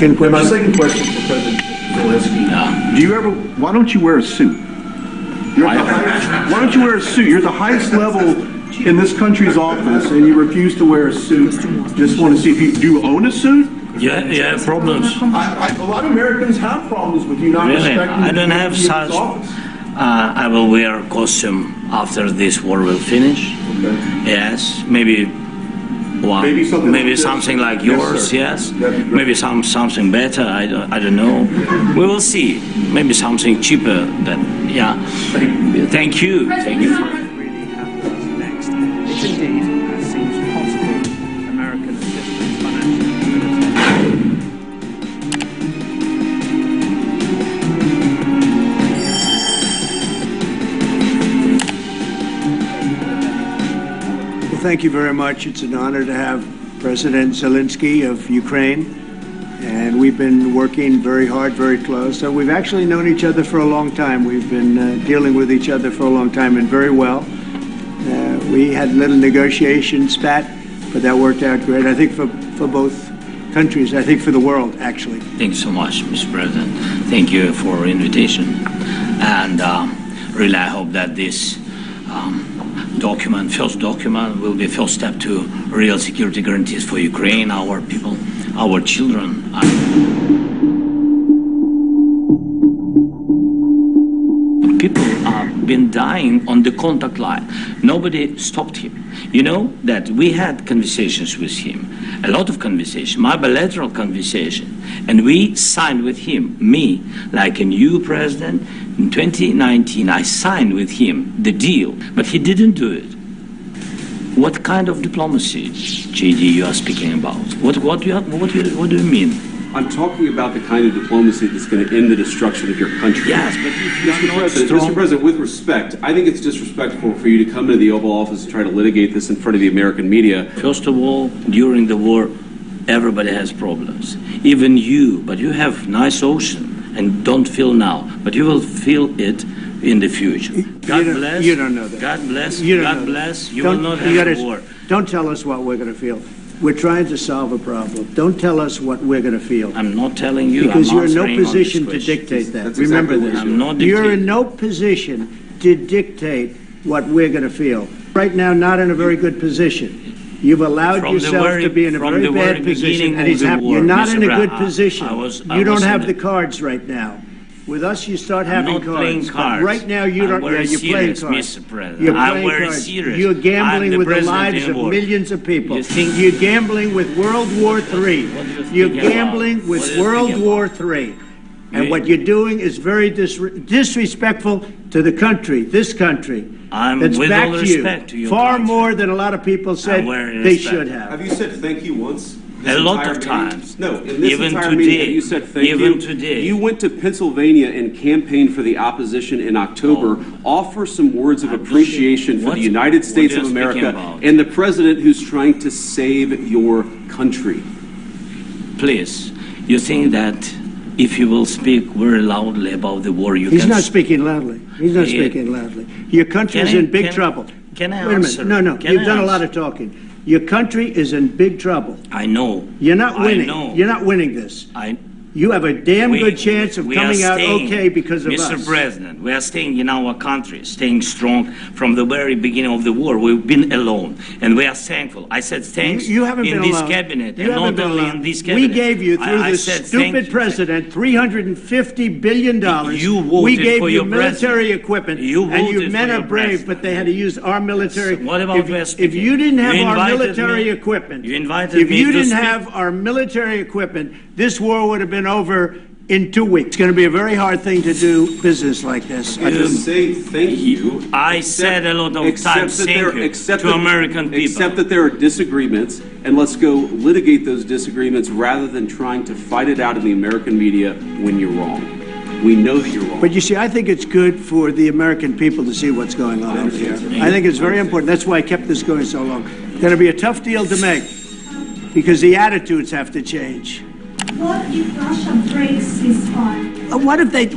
second My question. second question for President Zelensky. Yeah. Do you ever, why don't you wear a suit? Why don't you wear a suit? You're at the highest level in this country's office and you refuse to wear a suit. Just want to see if you, do you own a suit? Yeah, you have problems. A lot of Americans have problems with you not Really? respecting I don't the have dignity of such. this office. I will wear a costume after this war will finish. Okay. Yes, maybe. Well, Maybe something like this. something like Yes, yours. sir. Yes. That'd be great. Maybe something better. I don't know. We will see. Maybe something cheaper. Than yeah. Thank you. Thank you. Really happens next. If indeed, as seems possible, American assistance, financial and military. Well, thank you very much. It's an honor to have President Zelensky of Ukraine, and we've been working very hard, very close. So we've actually known each other for a long time. We've been dealing with each other for a long time and very well. We had a little negotiation spat, but that worked out great. I think for both countries, I think for the world, actually. Thank you so much, Mr. President. Thank you for your invitation. And really, I hope that this first document, will be a first step to real security guarantees for Ukraine, our people, our children. People have been dying on the contact line. Nobody stopped him. You know that we had conversations with him, a lot of conversation, my bilateral conversation, and we signed with him, me, like a new president, in 2019, I signed with him the deal, but he didn't do it. What kind of diplomacy, JD, you are speaking about? What do you mean? I'm talking about the kind of diplomacy that's going to end the destruction of your country. Yes, but if you are not Mr. President, with respect, I think it's disrespectful for you to come into the Oval Office and try to litigate this in front of the American media. First of all, during the war, everybody has problems. Even you, but you have nice ocean and don't feel now, but you will feel it in the future. God bless. You don't know that. God bless. You don't God know that. bless. You will not have a war. Don't tell us what we're going to feel. We're trying to solve a problem. Don't tell us what we're going to feel. I'm not telling you. Because I'm you're in no answering on this position to question. dictate that. That's Remember exactly this. what I'm not You're dictating. in no position to dictate what we're going to feel. Right now, not in a very good position. You've allowed From the yourself very- to be in a from very the bad very position, beginning and of he's the happy. war, You're not Mr. in a good Brown, position. I was You don't in have a- the cards right now. With us, you start having not cards. playing But cards. right now, you I'm don't. very You're playing serious, cards. Mr. President. You're I'm playing very cards. serious. You're I'm gambling the with the president lives in of war. millions of people. You think- You're gambling with World War III. What do you You're think about? gambling What with do you World think War about? III. And You- what you're doing is very disrespectful to the country, this country. I'm that's with back all to respect to you. your Far country. more than a lot of people said I'm very they respect. should have. Have you said thank you once? A lot entire of meeting? times. No, in this Even entire today. meeting, have you said thank you? Even today. You went to Pennsylvania and campaigned for the opposition in October. Offer some words of appreciation for What- the United States what of are you speaking America about? and the president who's trying to save your country. Please, you think that if you will speak very loudly about the war, you He's can... not speaking loudly. He's not Yeah. speaking loudly. Your country Can is I- in big can- trouble. can I Wait a answer? minute. No, Can you've I done a lot answer? of talking. Your country is in big trouble. I know. You're not I winning. know. You're not winning this. I... You have a damn We- good chance of we are coming out staying, okay because of Mr. us. President, we are staying in our country, staying strong from the very beginning of the war. We've been alone, and we are thankful. I said thanks You haven't in been this alone. cabinet, You and haven't not been only alone. in this cabinet. We gave you, through I this said stupid thank you. president, $350 billion. You voted we gave for you your military president. equipment, You and you voted men for are your brave, president. but they had to use our military. What about we are if speaking? you didn't have You our invited military me- equipment, you invited if me you to didn't speak. have our military equipment, this war would have been over in 2 weeks. It's going to be a very hard thing to do business like this. I Just just- say thank you. I said a lot of Except times that thank there- you except to that- American people. Except that there are disagreements, and let's go litigate those disagreements rather than trying to fight it out in the American media when you're wrong. We know that you're wrong. But you see, I think it's good for the American people to see what's going on over here. I think it's very important. That's why I kept this going so long. It's going to be a tough deal to make because the attitudes have to change. What if Russia breaks ceasefire?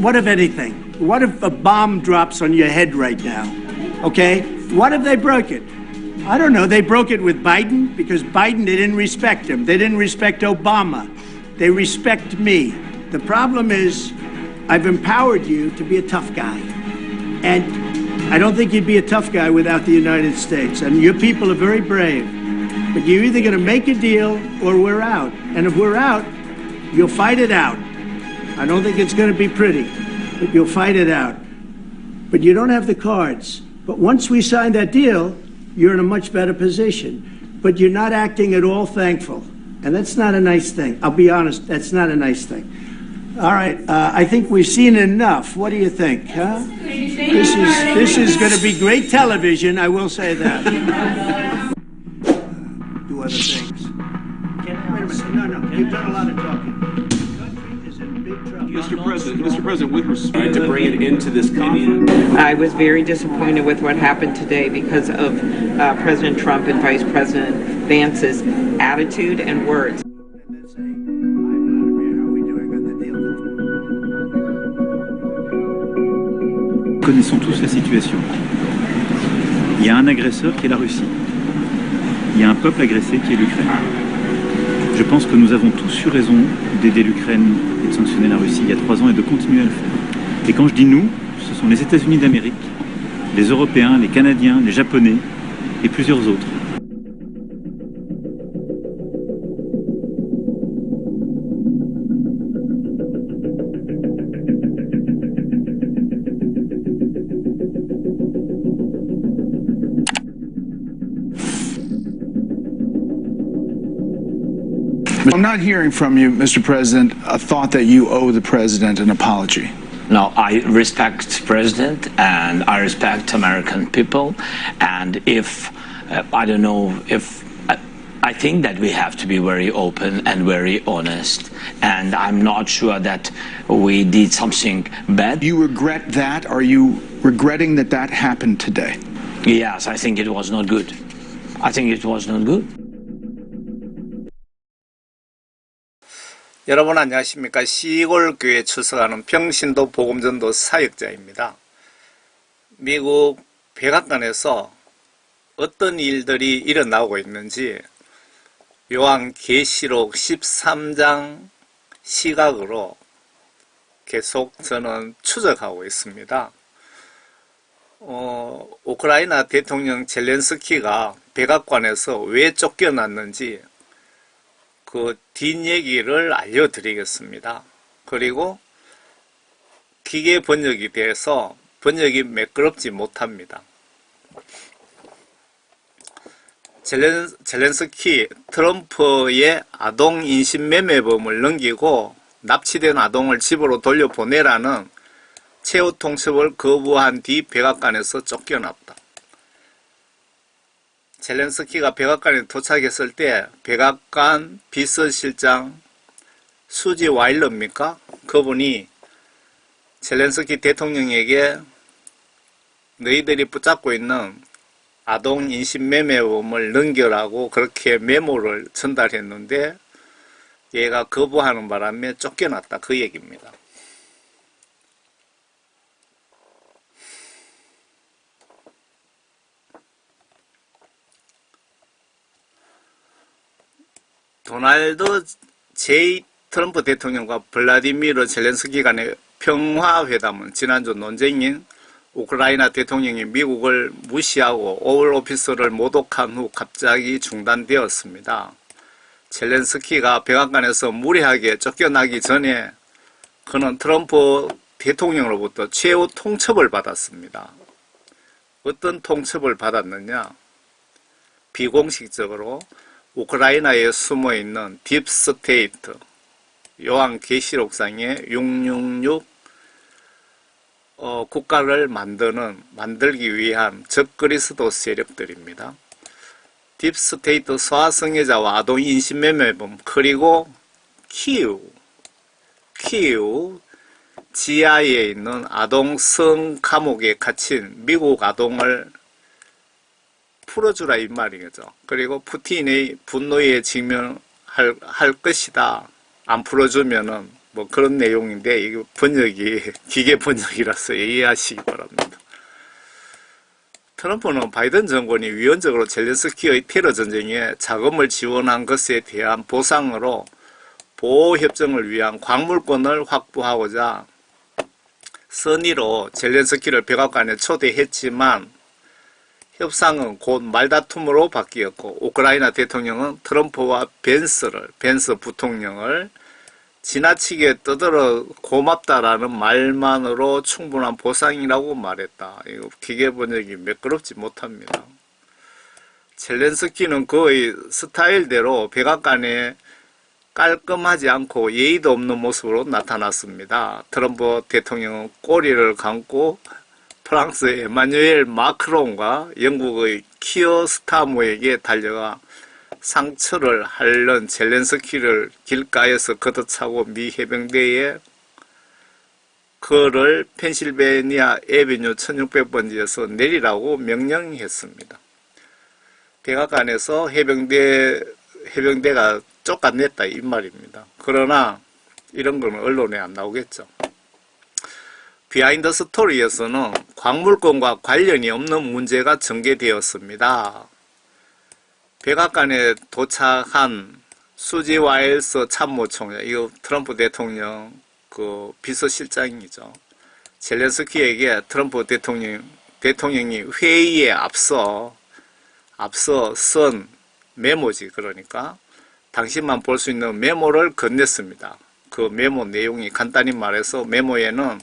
What if anything? What if a bomb drops on your head right now? Okay? What if they broke it? I don't know. They broke it with Biden because Biden, they didn't respect him. They didn't respect Obama. They respect me. The problem is I've empowered you to be a tough guy. And I don't think you'd be a tough guy without the United States. And your people are very brave. But you're either going to make a deal or we're out. And if we're out, you'll fight it out. I don't think it's going to be pretty, but you'll fight it out. But you don't have the cards. But once we sign that deal, you're in a much better position. But you're not acting at all thankful. And that's not a nice thing. I'll be honest, that's not a nice thing. All right, I think we've seen enough. What do you think, huh? This is going to be great television, I will say that. Do other things. Wait a minute. No, you've done a lot of talking. The country is in big trouble. Mr. President, with respect to bring it into this committee. I was very disappointed with what happened today because of President Trump and Vice President Vance's attitude and words. Nous connaissons tous la situation. Il y a un agresseur qui est la Russie. Il y a un peuple agressé qui est l'Ukraine. Je pense que nous avons tous eu raison d'aider l'Ukraine et de sanctionner la Russie il y a 3 ans et de continuer à le faire. Et quand je dis nous, ce sont les États-Unis d'Amérique, les Européens, les Canadiens, les Japonais et plusieurs autres. I'm not hearing from you, Mr. President, a thought that you owe the President an apology. No, I respect President and I respect American people. And if, I don't know, if I think that we have to be very open and very honest. And I'm not sure that we did something bad. Do you regret that? Are you regretting that that happened today? Yes, I think it was not good. I think it was not good. 여러분 안녕하십니까. 시골 교회에 출석하는 평신도 복음전도 사역자입니다. 미국 백악관에서 어떤 일들이 일어나고 있는지 요한계시록 13장 시각으로 계속 저는 추적하고 있습니다. 우크라이나 대통령 젤렌스키가 백악관에서 왜 쫓겨났는지 그 뒷얘기를 알려드리겠습니다. 그리고 기계 번역이 돼서 번역이 매끄럽지 못합니다. 젤렌스키 트럼프의 아동 인신매매범을 넘기고 납치된 아동을 집으로 돌려보내라는 최후 통첩을 거부한 뒤 백악관에서 쫓겨났다. 젤렌스키가 백악관에 도착했을 때 백악관 비서실장 수지 와일러입니까? 그분이 젤렌스키 대통령에게 너희들이 붙잡고 있는 아동 인신매매범을 넘겨라고 그렇게 메모를 전달했는데 얘가 거부하는 바람에 쫓겨났다. 그 얘기입니다. 도널드 J. 트럼프 대통령과 블라디미르 젤렌스키 간의 평화회담은 지난주 논쟁인 우크라이나 대통령이 미국을 무시하고 오val 오피스를 모독한 후 갑자기 중단되었습니다. 젤렌스키가 백악관에서 무리하게 쫓겨나기 전에 그는 트럼프 대통령으로부터 최후 통첩을 받았습니다. 어떤 통첩을 받았느냐? 비공식적으로 우크라이나에 숨어있는 딥스테이트, 요한계시록상의 666 국가를 만들기 위한 적그리스도 세력들입니다. 딥스테이트 소아성애자와 아동 인신매매범, 그리고 키우 지하에 있는 아동 성 감옥에 갇힌 미국 아동을 풀어주라 이 말이죠. 그리고 푸틴의 분노에 직면할 것이다. 안 풀어주면은 뭐 그런 내용인데 이게 번역이 기계 번역이라서 이해하시기 바랍니다. 트럼프는 바이든 정권이 위헌적으로 젤렌스키의 테러 전쟁에 자금을 지원한 것에 대한 보상으로 보호협정을 위한 광물권을 확보하고자 선의로 젤렌스키를 백악관에 초대했지만 협상은 곧 말다툼으로 바뀌었고 우크라이나 대통령은 트럼프와 벤스 부통령을 지나치게 떠들어 고맙다라는 말만으로 충분한 보상이라고 말했다. 이거 기계 번역이 매끄럽지 못합니다. 젤렌스키는 거의 스타일대로 백악관에 깔끔하지 않고 예의도 없는 모습으로 나타났습니다. 트럼프 대통령은 꼬리를 감고 프랑스의 에마뉴엘 마크롱과 영국의 키어 스타모에게 달려가 상처를 핥는 젤렌스키를 길가에서 걷어차고 미 해병대에 그를 펜실베니아 에비뉴 1600번지에서 내리라고 명령했습니다. 백악관에서 해병대가 쫓아냈다 이 말입니다. 그러나 이런 거는 언론에 안 나오겠죠. 비하인드 스토리에서는 광물권과 관련이 없는 문제가 전개되었습니다. 백악관에 도착한 수지 와일스 참모총장, 이거 트럼프 대통령 그 비서실장이죠. 젤렌스키에게 트럼프 대통령이 회의에 앞서 쓴 메모지, 그러니까 당신만 볼 수 있는 메모를 건넸습니다. 그 메모 내용이 간단히 말해서 메모에는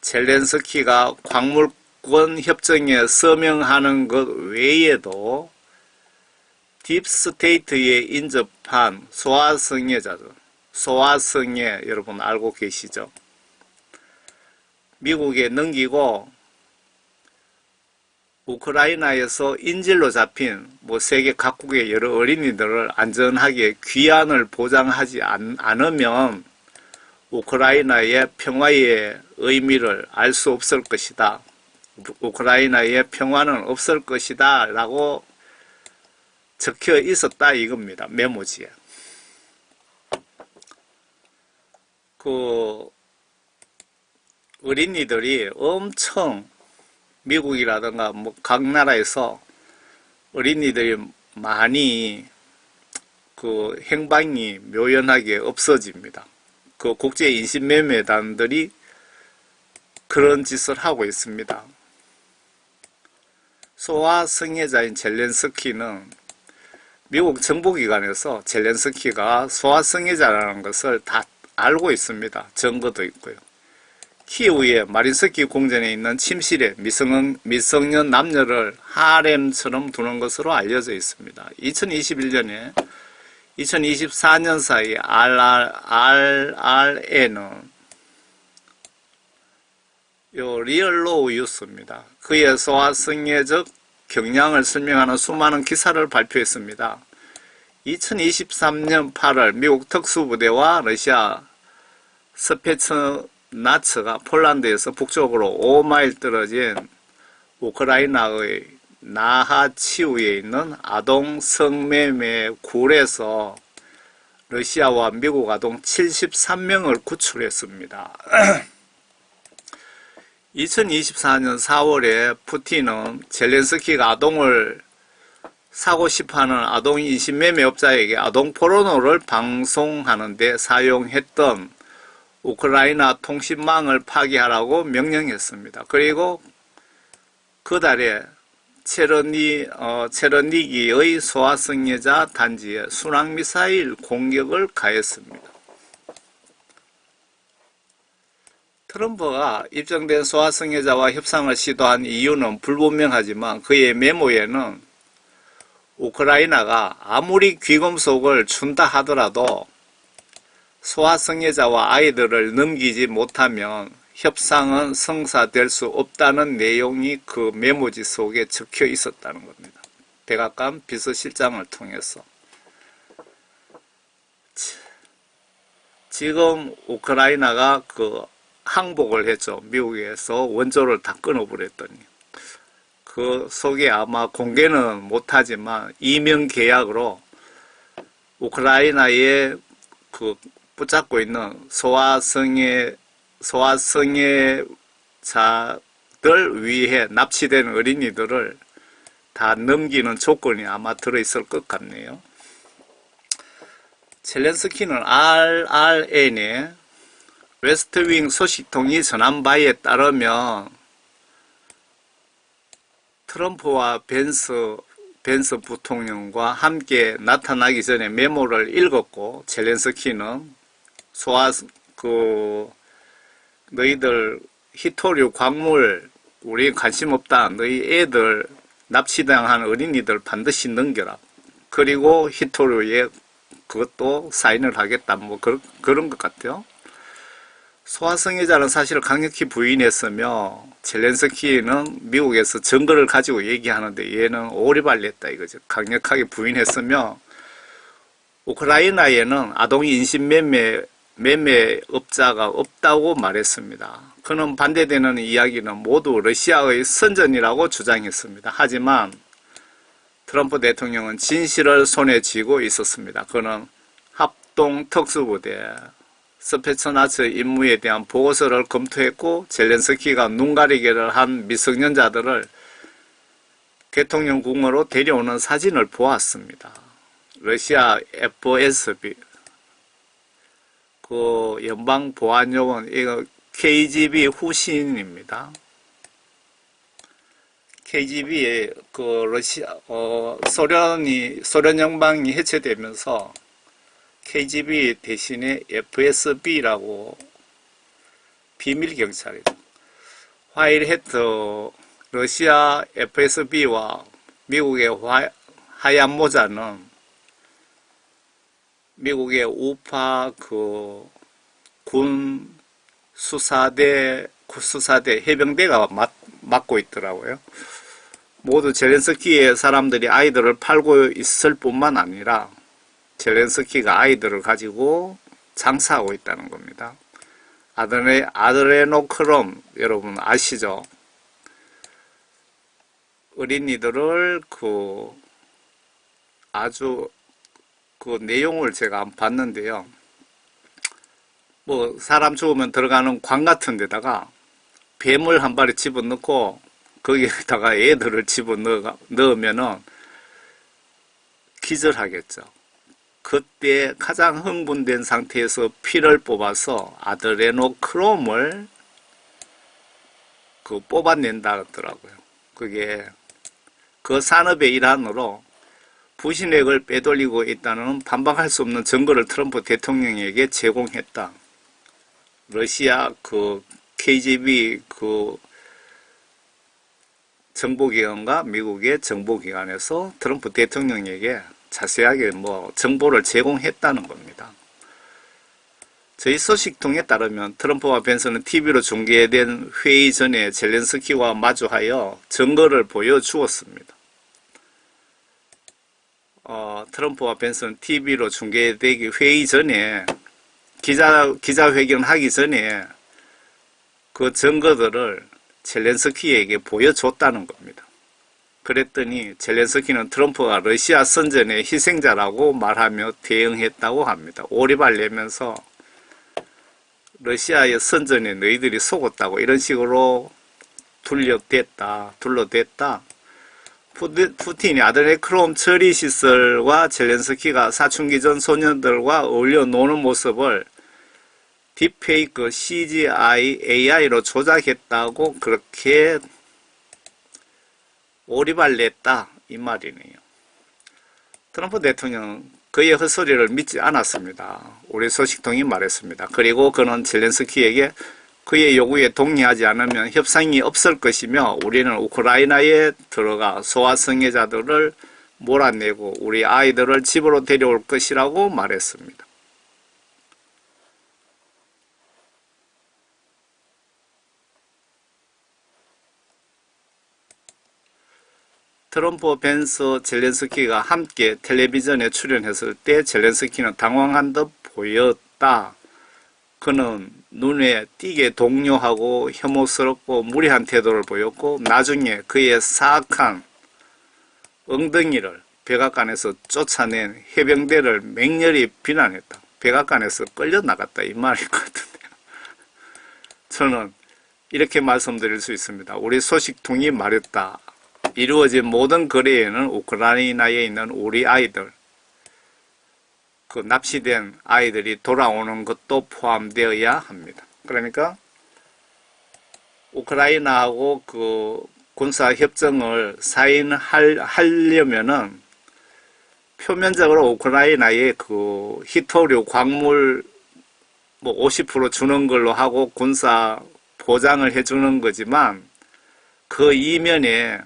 젤렌스키가 광물권 협정에 서명하는 것 외에도 딥스테이트에 인접한 소아성애자죠. 소아성애 여러분 알고 계시죠? 미국에 넘기고 우크라이나에서 인질로 잡힌 세계 각국의 여러 어린이들을 안전하게 귀환을 보장하지 않으면 우크라이나의 평화의 의미를 알 수 없을 것이다. 우크라이나의 평화는 없을 것이다 라고 적혀 있었다 이겁니다. 메모지에. 그 어린이들이 엄청 미국이라든가 각 나라에서 어린이들이 많이 그 행방이 묘연하게 없어집니다. 그 국제 인신매매단들이 그런 짓을 하고 있습니다. 소아성애자인 젤렌스키는 미국 정보기관에서 젤렌스키가 소아성애자라는 것을 다 알고 있습니다. 증거도 있고요. 키우의 마린스키 궁전에 있는 침실에 미성년 남녀를 하렘처럼 두는 것으로 알려져 있습니다. 2021년에 2024년 사이 RRN은 리얼로우 뉴스입니다. 그의 소아성애적 경향을 설명하는 수많은 기사를 발표했습니다. 2023년 8월 미국 특수부대와 러시아 스페츠나츠가 폴란드에서 북쪽으로 5마일 떨어진 우크라이나의 나하치우에 있는 아동 성매매 굴에서 러시아와 미국 아동 73명을 구출했습니다. 2024년 4월에 푸틴은 젤렌스키가 아동을 사고 싶어하는 아동 인신매매업자에게 아동 포르노를 방송하는 데 사용했던 우크라이나 통신망을 파기하라고 명령했습니다. 그리고 그 달에 체르니기의 소아성애자 단지에 순항미사일 공격을 가했습니다. 트럼프가 입증된 소아성애자와 협상을 시도한 이유는 불분명하지만 그의 메모에는 우크라이나가 아무리 귀금속을 준다 하더라도 소아성애자와 아이들을 넘기지 못하면 협상은 성사될 수 없다는 내용이 그 메모지 속에 적혀 있었다는 겁니다. 백악관 비서실장을 통해서. 지금 우크라이나가 항복을 했죠. 미국에서 원조를 다 끊어버렸더니. 그 속에 아마 공개는 못하지만 이명 계약으로 우크라이나에 붙잡고 있는 소아성애자들 위해 납치된 어린이들을 다 넘기는 조건이 아마 들어있을 것 같네요. 젤렌스키는 RRN에 웨스트윙 소식통이 전한 바에 따르면 트럼프와 벤스 부통령과 함께 나타나기 전에 메모를 읽었고, 젤렌스키는 너희들 히토류 광물 우리 관심 없다. 너희 애들 납치당한 어린이들 반드시 넘겨라. 그리고 히토류에 그것도 사인을 하겠다. 뭐 그런 것 같아요. 소아성애자는 사실 강력히 부인했으며, 젤렌스키는 미국에서 증거를 가지고 얘기하는데 얘는 오리발렸다 이거죠. 강력하게 부인했으며, 우크라이나에는 아동 인신 매매업자가 없다고 말했습니다. 그는 반대되는 이야기는 모두 러시아의 선전이라고 주장했습니다. 하지만 트럼프 대통령은 진실을 손에 쥐고 있었습니다. 그는 합동 특수부대 스페츠나츠 임무에 대한 보고서를 검토했고, 젤렌스키가 눈가리개를 한 미성년자들을 대통령궁으로 데려오는 사진을 보았습니다. 러시아 FSB 그 연방보안요원 이거 KGB 후신입니다. KGB의 그 소련 연방이 해체되면서 KGB 대신에 FSB라고 비밀경찰이다. 화일헤트 러시아 FSB와 미국의 하얀 모자는 미국의 우파 군 수사대 해병대가 맡고 있더라고요. 모두 젤렌스키의 사람들이 아이들을 팔고 있을 뿐만 아니라 젤렌스키가 아이들을 가지고 장사하고 있다는 겁니다. 아드레노크롬 여러분 아시죠? 어린이들을 아주 내용을 제가 봤는데요. 뭐 사람 죽으면 들어가는 관 같은 데다가 뱀을 한 마리 집어넣고 거기에다가 애들을 집어넣으면은 기절하겠죠. 그때 가장 흥분된 상태에서 피를 뽑아서 아드레노크롬을 뽑아낸다 하더라고요. 그게 그 산업의 일환으로 부신액을 빼돌리고 있다는 반박할 수 없는 증거를 트럼프 대통령에게 제공했다. 러시아 KGB 정보기관과 미국의 정보기관에서 트럼프 대통령에게 자세하게 정보를 제공했다는 겁니다. 저희 소식통에 따르면 트럼프와 벤스는 TV로 중계된 회의 전에 젤렌스키와 마주하여 증거를 보여주었습니다. 트럼프와 벤스는 TV로 중계되기 회의 전에 기자회견 하기 전에 그 증거들을 젤렌스키에게 보여줬다는 겁니다. 그랬더니 젤렌스키는 트럼프가 러시아 선전의 희생자라고 말하며 대응했다고 합니다. 오리발 내면서 러시아의 선전에 너희들이 속았다고 이런 식으로 둘러댔다. 푸틴이 아드레노크롬 처리 시설과 젤렌스키가 사춘기 전 소년들과 어울려 노는 모습을 딥페이크 CGI AI로 조작했다고 그렇게 오리발 냈다 이 말이네요. 트럼프 대통령은 그의 헛소리를 믿지 않았습니다. 우리 소식통이 말했습니다. 그리고 그는 젤렌스키에게 그의 요구에 동의하지 않으면 협상이 없을 것이며 우리는 우크라이나에 들어가 소아성애자들을 몰아내고 우리 아이들을 집으로 데려올 것이라고 말했습니다. 트럼프, 벤스, 젤렌스키가 함께 텔레비전에 출연했을 때 젤렌스키는 당황한 듯 보였다. 그는 눈에 띄게 동요하고 혐오스럽고 무례한 태도를 보였고 나중에 그의 사악한 엉덩이를 백악관에서 쫓아낸 해병대를 맹렬히 비난했다. 백악관에서 끌려나갔다 이 말일 것 같은데요. 저는 이렇게 말씀드릴 수 있습니다. 우리 소식통이 말했다. 이루어진 모든 거래에는 우크라이나에 있는 우리 아이들 그 납치된 아이들이 돌아오는 것도 포함되어야 합니다. 그러니까 우크라이나하고 그 군사 협정을 사인하려면은 표면적으로 우크라이나에 그 히토류 광물 뭐 50% 주는 걸로 하고 군사 보장을 해주는 거지만 그 이면에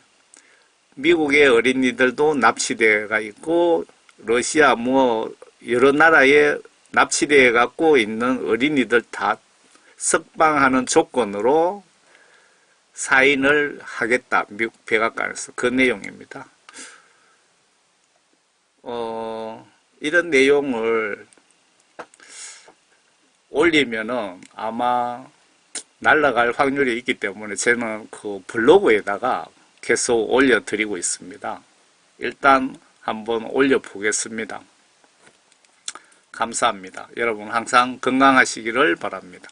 미국의 어린이들도 납치되어가 있고 러시아 뭐 여러 나라에 납치되어 갖고 있는 어린이들 다 석방하는 조건으로 사인을 하겠다. 미국 백악관에서 그 내용입니다. 이런 내용을 올리면은 아마 날아갈 확률이 있기 때문에 저는 그 블로그에다가 계속 올려드리고 있습니다. 일단 한번 올려보겠습니다. 감사합니다. 여러분 항상 건강하시기를 바랍니다.